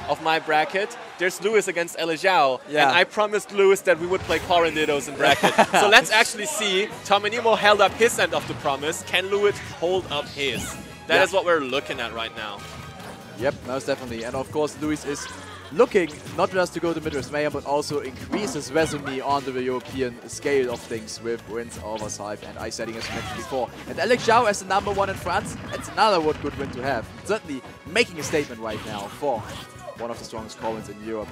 of my bracket, there's LuiS against Elexiao. Yeah. And I promised LuiS that we would play Corrin Dittos in bracket. So let's actually see. Tominimo held up his end of the promise. Can LuiS hold up his? That is what we're looking at right now. Yep, most definitely. And of course, LuiS is looking not just to go to Midwest Mayhem, but also increase his resume on the European scale of things with wins over Scythe and ice setting, as mentioned before. And Elexiao as the #1 in France, that's another good win to have. Certainly making a statement right now for one of the strongest Corrins in Europe.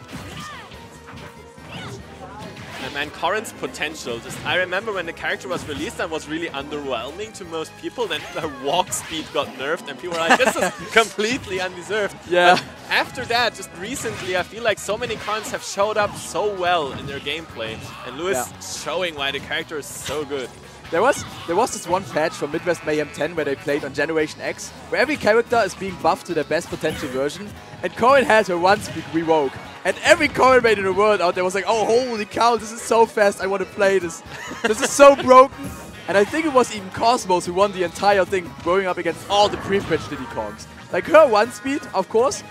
And man, Corrin's potential, I remember when the character was released, that was really underwhelming to most people. Then her walk speed got nerfed and people were like, this is completely undeserved. Yeah. But after that, just recently, I feel like so many Corrins have showed up so well in their gameplay. And LuiS showing why the character is so good. There was this one patch from Midwest Mayhem 10 where they played on Generation X, where every character is being buffed to their best potential version, and Corrin had her one-speed rewoke. And every Corrin mate in the world out there was like, oh, holy cow, this is so fast, I want to play this. This is so broken. And I think it was even Cosmos who won the entire thing, going up against all the pre-patch Diddy Kongs. Like her one-speed, of course,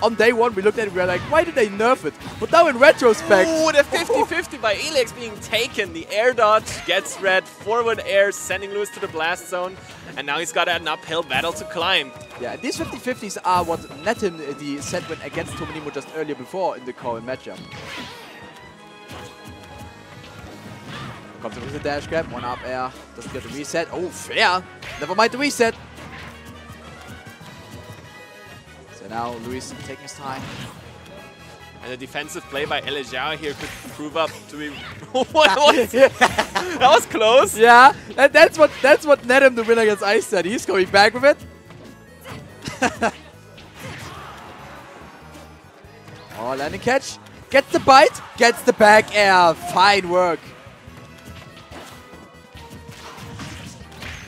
on day one we looked at it and we were like, why did they nerf it? But now in retrospect... Ooh, the 50-50 by Elex being taken. The air dodge gets red, forward air, sending LuiS to the blast zone. And now he's got an uphill battle to climb. Yeah, these 50-50s are what net him the set win against Tominimo just earlier before in the Corrin matchup. Comes in with the dash grab, one up air, doesn't get the reset. Oh, fair! Never mind the reset! So now LuiS taking his time. And the defensive play by Elexiao here could prove up to be... That was close! Yeah, and that's what net him the win against Ice said. He's coming back with it. Oh, landing catch. Gets the bite, gets the back air. Fine work.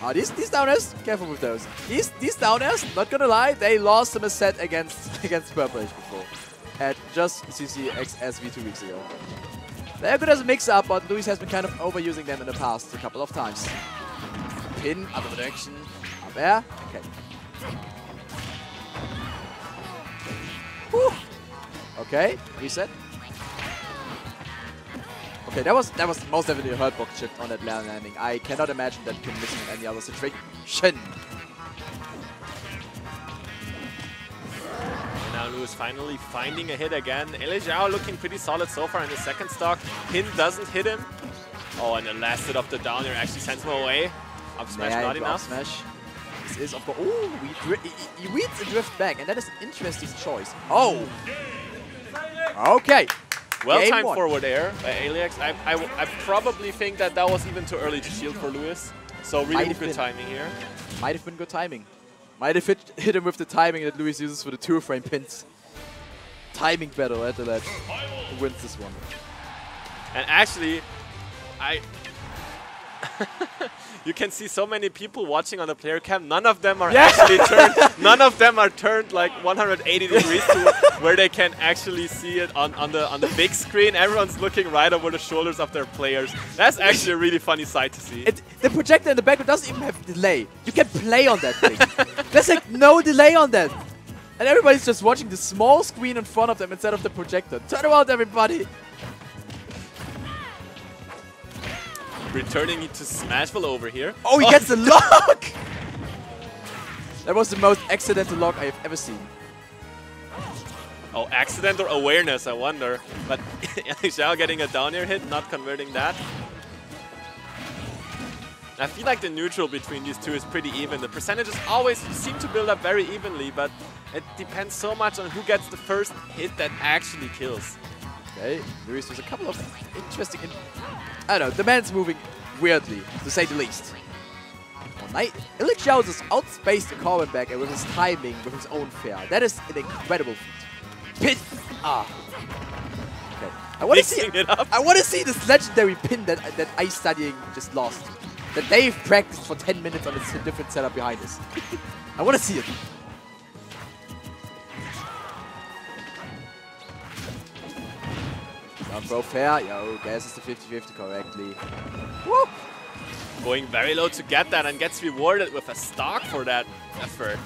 Oh, these downers, careful with those. These downers, not gonna lie, they lost him a set against Purple before. At just CCXSV 2 weeks ago. They're good as a mix-up, but LuiS has been kind of overusing them in the past a couple of times. Pin, other direction, up air, okay. Whew. Okay, reset. Okay, that was most definitely a hurt box shift on that landing. I cannot imagine that pin missing in any other situation. And now LuiS finally finding a hit again. Elexiao looking pretty solid so far in the second stock. Pin doesn't hit him. Oh, and the last hit of the down air actually sends him away. Up smash not enough. Smash. This is of course. Oh, he reads the drift back, and that is an interesting choice. Oh. Okay. Well-timed forward air by Alex. I probably think that was even too early to shield for LuiS. So really good timing here. Might have been good timing. Might have hit him with the timing that LuiS uses for the 2-frame pins. Timing battle at the ledge. Who wins this one? And actually, you can see so many people watching on the player cam. None of them are actually turned. None of them are turned like 180 degrees to where they can actually see it on the big screen. Everyone's looking right over the shoulders of their players. That's actually a really funny sight to see. The projector in the background doesn't even have delay. You can play on that thing. There's like no delay on that. And everybody's just watching the small screen in front of them instead of the projector. Turn around, everybody. Returning to Smashville over here. Oh, he gets the lock! That was the most accidental lock I have ever seen. Oh, accident or awareness, I wonder. But Elexiao getting a down air hit, not converting that. I feel like the neutral between these two is pretty even. The percentages always seem to build up very evenly, but it depends so much on who gets the first hit that actually kills. Okay, LuiS was a couple of interesting... I don't know, the man's moving weirdly, to say the least. Elexiao just outspaced the Corrin back with his timing, with his own fair. That is an incredible feat. Pin! Ah. Okay. I want to see this legendary pin that Ice Studying just lost. That they've practiced for 10 minutes on a different setup behind us. I want to see it. Down throw fair. Yo, guesses the 50-50 correctly. Woo! Going very low to get that and gets rewarded with a stock for that effort.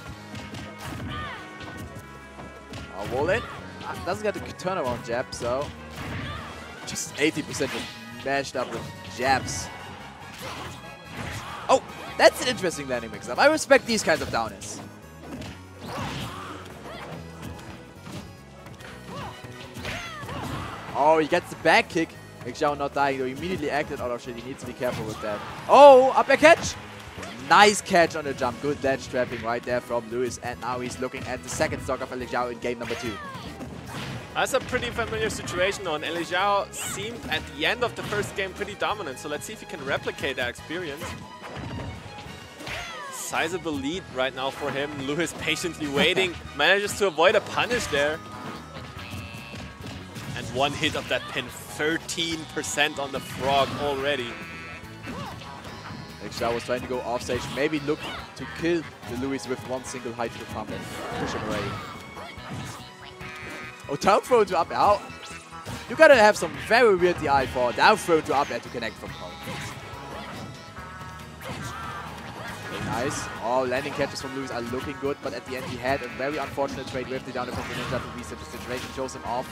I'll roll it. doesn't get a turnaround jab, so just 80% just mashed up with jabs. Oh, that's an interesting landing mix-up. I respect these kinds of downers. Oh, he gets the back kick. Elexiao not dying, though he immediately acted out of shit. He needs to be careful with that. Oh, up air catch! Nice catch on the jump. Good ledge trapping right there from LuiS. And now he's looking at the second stock of Elexiao in game number 2. That's a pretty familiar situation though, and Elexiao seemed at the end of the first game pretty dominant. So let's see if he can replicate that experience. Sizable lead right now for him. LuiS patiently waiting, manages to avoid a punish there. And one hit of that pin, 13% on the frog already. Elexiao was trying to go off stage, maybe look to kill the LuiS with one single high to the pump and push him away. Oh, down throw to up air. Oh, you gotta have some very weird DI for down throw to up air to connect from home. Okay, nice. Oh, landing catches from LuiS are looking good, but at the end he had a very unfortunate trade with the down from Greninja to reset the situation, shows him off.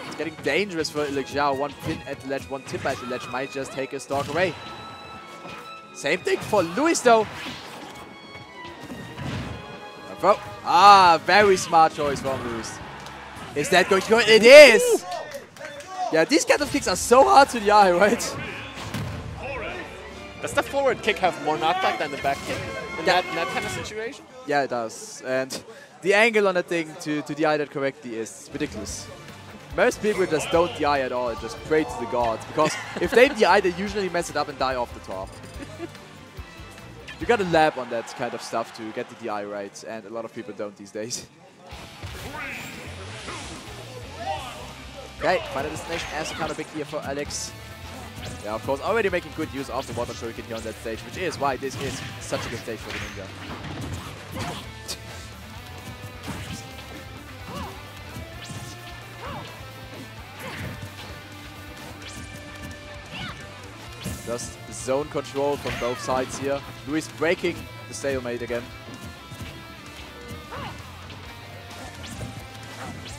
It's getting dangerous for Elexiao. One pin at the ledge, one tip at the ledge might just take a stock away. Same thing for LuiS though. Ah, very smart choice from LuiS. Is that going to go? It is! Yeah, these kind of kicks are so hard to the eye, right? Does the forward kick have more knockback than the back kick in that kind of situation? Yeah, it does. And the angle on that thing to DI that correctly is ridiculous. Most people just don't DI at all and just pray to the gods. Because if they DI, they usually mess it up and die off the top. You gotta lab on that kind of stuff to get the DI right, and a lot of people don't these days. Okay, final destination as a counter pick here for Alex. Yeah, of course, already making good use of the water shuriken here on that stage, which is why this is such a good stage for the Ninja. Just zone control from both sides here. LuiS breaking the stalemate again.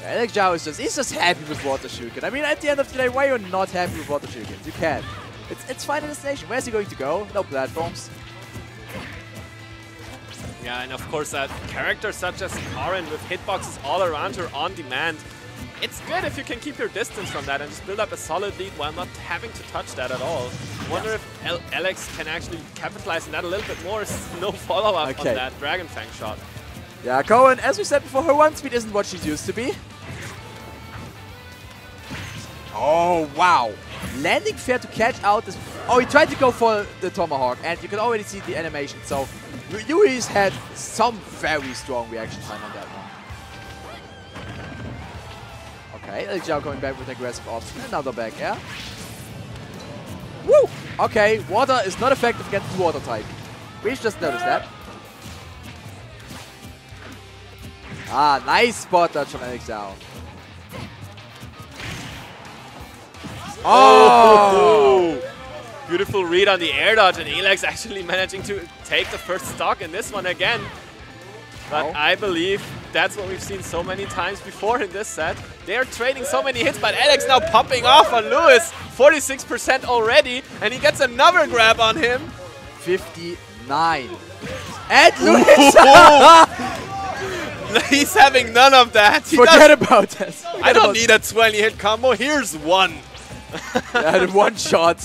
Yeah, Elexiao is he's just happy with water shuriken. I mean, at the end of the day, why are you not happy with water shuriken? You can. It's final destination. Where's he going to go? No platforms. Yeah, and of course that character such as Corrin with hitboxes all around her on demand. It's good if you can keep your distance from that and just build up a solid lead while not having to touch that at all. I wonder if Alex can actually capitalize on that a little bit more. No follow-up on that Dragon Fang shot. Yeah, Corrin, as we said before, her one speed isn't what she used to be. Oh, wow. Landing fair to catch out this... Oh, he tried to go for the Tomahawk, and you can already see the animation. So, LuiS had some very strong reaction time on that one. Okay, Elexiao coming back with aggressive option. Another back air. Woo! Okay, water is not effective against the water type. We just noticed that. Ah, nice spot dodge from Elexiao. Oh! Beautiful read on the air dodge, and Elex actually managing to take the first stock in this one again. But I believe that's what we've seen so many times before in this set. They're trading so many hits, but Alex now popping off on LuiS. 46% already, and he gets another grab on him. 59. And LuiS! He's having none of that. Forget about that. I don't need a 20-hit combo. Here's one. Yeah, the one shot.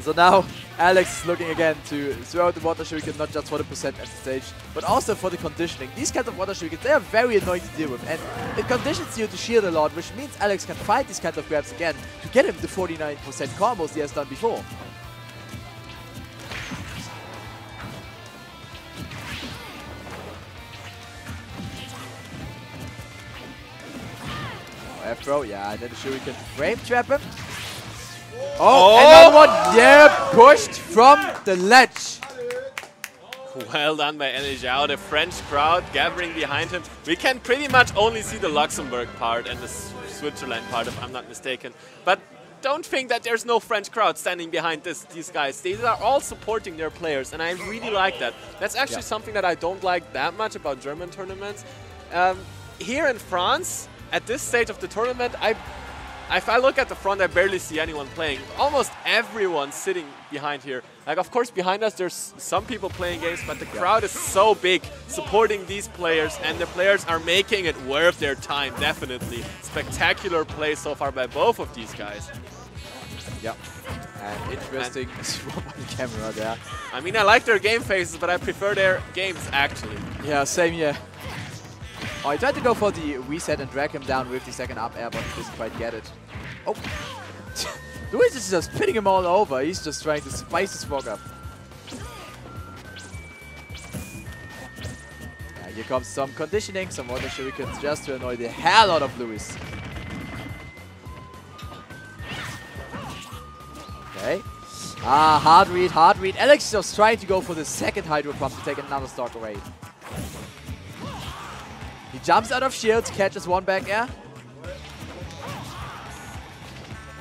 So now Alex is looking again to throw out the water shuriken, not just for the percent at the stage, but also for the conditioning. These kinds of water shurikens, they are very annoying to deal with, and it conditions you to shield a lot, which means Alex can fight these kinds of grabs again to get him the 49% combos he has done before. F-throw, yeah, and then the shuriken frame trap him. Oh, another one, yeah, pushed from the ledge. Well done by Elexiao, the French crowd gathering behind him. We can pretty much only see the Luxembourg part and the Switzerland part, if I'm not mistaken. But don't think that there's no French crowd standing behind these guys. These are all supporting their players, and I really like that. That's actually something that I don't like that much about German tournaments. Here in France, at this stage of the tournament, if I look at the front, I barely see anyone playing. Almost everyone sitting behind here. Like, of course, behind us, there's some people playing games, but the crowd is so big supporting these players, and the players are making it worth their time, definitely. Spectacular play so far by both of these guys. Yeah. And interesting swap on the camera there. I mean, I like their game phases, but I prefer their games, actually. Yeah, same here. Oh, I tried to go for the reset and drag him down with the second up air, but he doesn't quite get it. Oh! LuiS is just pinning him all over. He's just trying to spice his frog up. Yeah, here comes some conditioning, some water shurikens just to annoy the hell out of LuiS. Okay. Ah, hard read, hard read. Elexiao's trying to go for the second Hydro Pump to take another stock away. He jumps out of shields, catches one back air.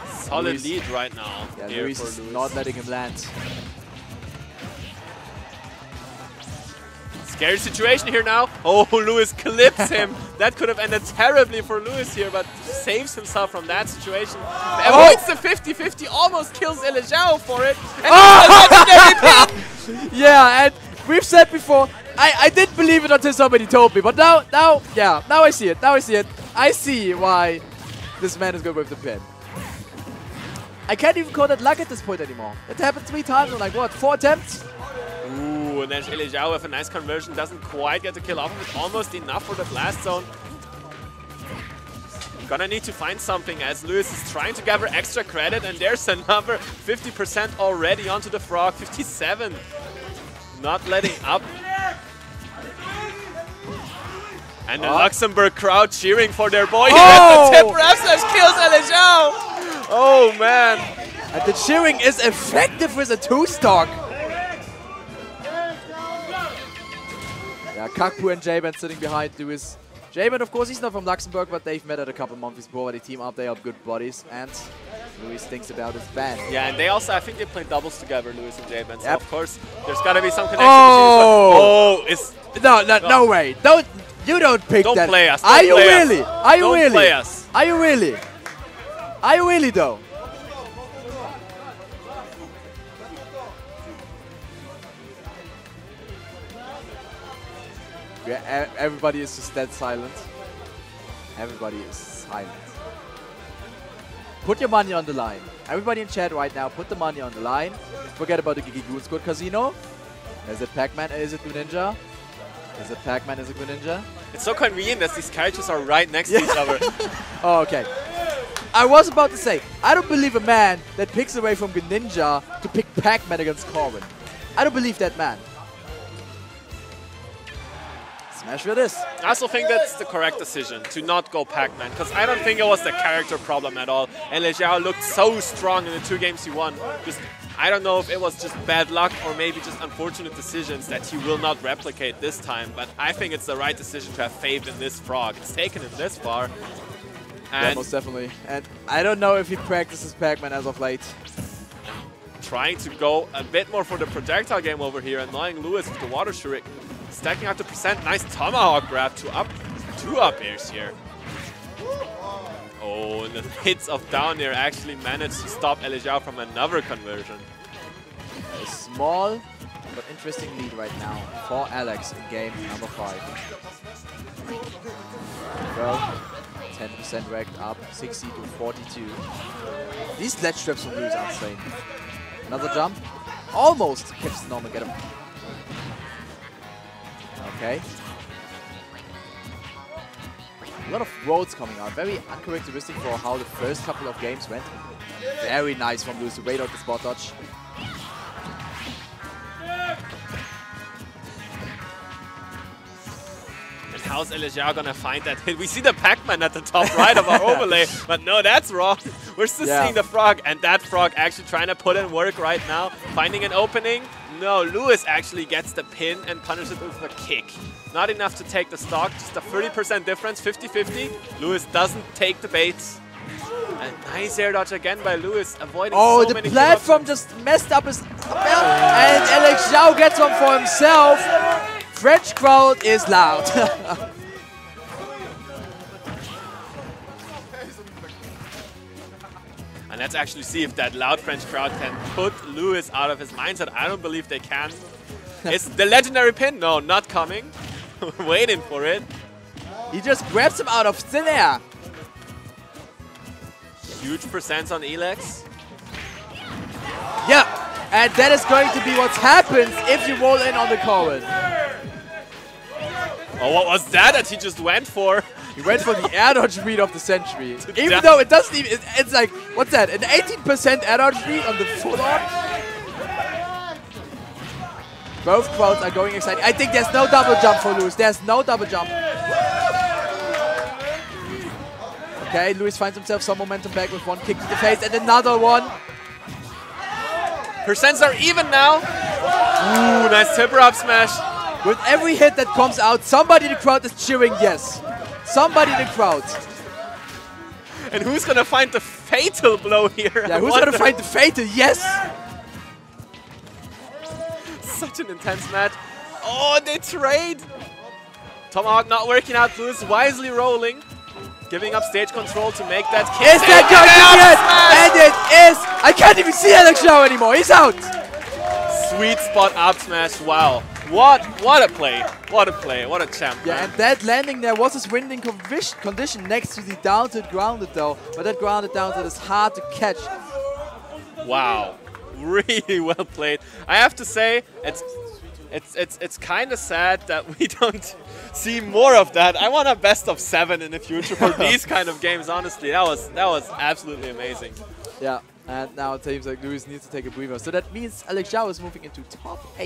Solid lead right now. Yeah, LuiS is not letting him land. Scary situation here now. Oh, LuiS clips him. That could have ended terribly for LuiS here, but saves himself from that situation. Avoids the 50-50, almost kills Elexiao for it. And yeah, and we've said before, I didn't believe it until somebody told me, but now I see it. Now I see it. I see why this man is good with the pin. I can't even call that luck at this point anymore. It happened 3 times in like what, 4 attempts? Ooh, and then Elexiao with a nice conversion doesn't quite get the kill off of it. Almost enough for the blast zone. Gonna need to find something as LuiS is trying to gather extra credit, and there's another 50% already onto the frog. 57. Not letting up. And the Luxembourg crowd cheering for their boy. He has the tip ref slash kills Elexiao. Oh man. And the cheering is effective with a 2-stock. Yeah, Kakpu and J-Man sitting behind LuiS. J-Man, of course, he's not from Luxembourg, but they've met at a couple months before. They team up, they have good bodies, and LuiS thinks about his ban. Yeah, and they also, I think they play doubles together, LuiS and J-Man. So of course, there's gotta be some connection between us. No way. You don't pick that. Don't play us. Are you really? Are you really? Don't play us. Are you really? Are you really though? Yeah, everybody is just dead silent. Everybody is silent. Put your money on the line. Everybody in chat right now, put the money on the line. Forget about the Geeky Goon Squad casino. Is it Pac-Man? Is it Greninja? Is it Pac-Man? Is it Greninja? It's so convenient that these characters are right next to each other. Oh, okay. I was about to say, I don't believe a man that picks away from Greninja to pick Pac-Man against Corrin. I don't believe that man. Smash for this. I also think that's the correct decision to not go Pac-Man, because I don't think it was the character problem at all. And Elexiao looked so strong in the 2 games he won. Just, I don't know if it was just bad luck or maybe just unfortunate decisions that he will not replicate this time, but I think it's the right decision to have faith in this frog. It's taken him this far. And yeah, most definitely. And I don't know if he practices Pac-Man as of late. Trying to go a bit more for the projectile game over here, annoying LuiS with the water shuriken. Stacking up the percent. Nice tomahawk grab to up 2 up airs here. Oh, and the hits of down air actually managed to stop Elexiao from another conversion. A small but interesting lead right now for Alex in game number 5. Well, 10% racked up, 60 to 42. These ledge traps from LuiS are insane. Another jump. Almost catches the normal, get him. Okay. A lot of rolls coming out. Very uncharacteristic for how the first couple of games went. Very nice from LuiS to wait out the spot dodge. And how's Elexiao gonna find that hit? We see the Pac-Man at the top right of our overlay, but no, that's wrong. We're still seeing the frog, and that frog actually trying to put in work right now. Finding an opening. No, LuiS actually gets the pin and punishes it with a kick. Not enough to take the stock, just a 30% difference, 50-50. LuiS doesn't take the bait. A nice air dodge again by LuiS, avoiding Oh, so the many platform just messed up his... And Elexiao gets one for himself. French crowd is loud. And let's actually see if that loud French crowd can put LuiS out of his mindset. I don't believe they can. Is the legendary pin? No, not coming. Waiting for it. He just grabs him out of thin air. Huge percents on Elex. Yeah, and that is going to be what happens if you roll in on the Corrin. Oh, what was that he just went for? He went for the air dodge read of the century. Even though it doesn't even... It's like, what's that? An 18% air dodge read on the full on? Both crowds are going excited. I think there's no double jump for LuiS. There's no double jump. Okay, LuiS finds himself some momentum back with one kick to the face and another one. Percents are even now. Ooh, nice tipper up smash. With every hit that comes out, somebody in the crowd is cheering yes. Somebody in the crowd. And who's gonna find the fatal blow here? Yeah, who's gonna find the fatal? Yes! Such an intense match. Oh, they trade. Tomahawk not working out. LuiS wisely rolling. Giving up stage control to make that kick. Is that going to be it? And it is! I can't even see Elexiao anymore. He's out! Sweet spot up smash. Wow. What a play. What a play. What a champ. Yeah, man. and that landing there was his winning condition next to the down tilt grounded though. But that grounded down tilt is hard to catch. Wow. Really well played. I have to say, it's kind of sad that we don't see more of that. I want a best of 7 in the future for these kind of games. Honestly, that was absolutely amazing. Yeah, and now it seems like LuiS needs to take a breather. So that means Elexiao is moving into top 8.